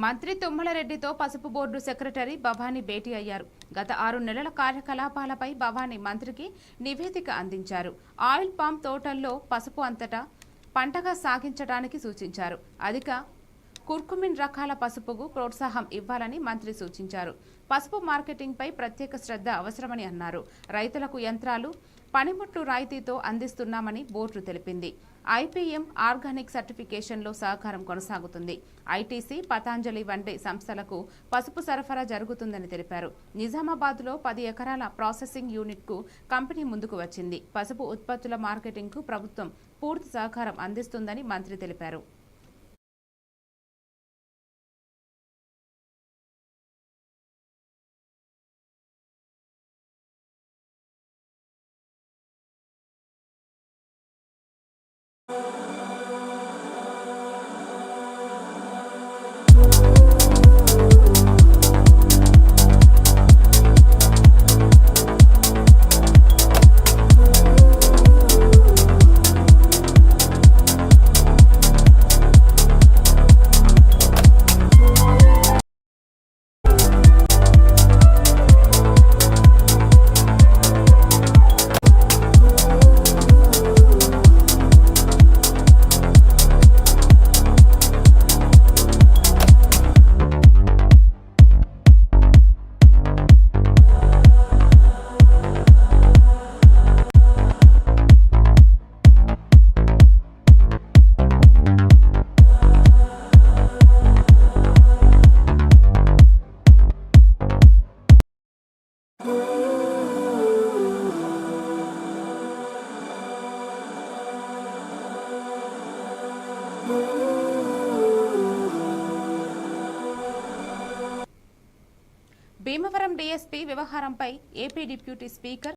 మంత్రి తుమ్మల రెడ్డితో పసుపు బోర్డు సెక్రటరీ భవానీ భేటీ అయ్యారు. గత 6 నెలల కార్యకలాపాలపై భవానీ మంత్రికి నివేదిక అందించారు. ఆయిల్ పామ్ తోటల్లో పసుపు అంతటా పంటగా సాగించడానికి సూచించారు. అధిక కుర్కుమిన్ రకాల పసుపుకు ప్రోత్సాహం ఇవ్వాలని మంత్రి సూచించారు. పసుపు మార్కెటింగ్పై ప్రత్యేక శ్రద్ధ అవసరమని అన్నారు. రైతులకు యంత్రాలు, పనిముట్లు రాయితీతో అందిస్తున్నామని బోర్డు తెలిపింది. ఐపీఎం ఆర్గానిక్ సర్టిఫికేషన్లో సహకారం కొనసాగుతుంది. ఐటీసీ, పతాంజలి వంటి సంస్థలకు పసుపు సరఫరా జరుగుతుందని తెలిపారు. నిజామాబాద్లో 10 ఎకరాల ప్రాసెసింగ్ యూనిట్కు కంపెనీ ముందుకు వచ్చింది. పసుపు ఉత్పత్తుల మార్కెటింగ్కు ప్రభుత్వం పూర్తి సహకారం అందిస్తుందని మంత్రి తెలిపారు. భీమవరం డీఎస్పీ వ్యవహారంపై ఏపీ డిప్యూటీ స్పీకర్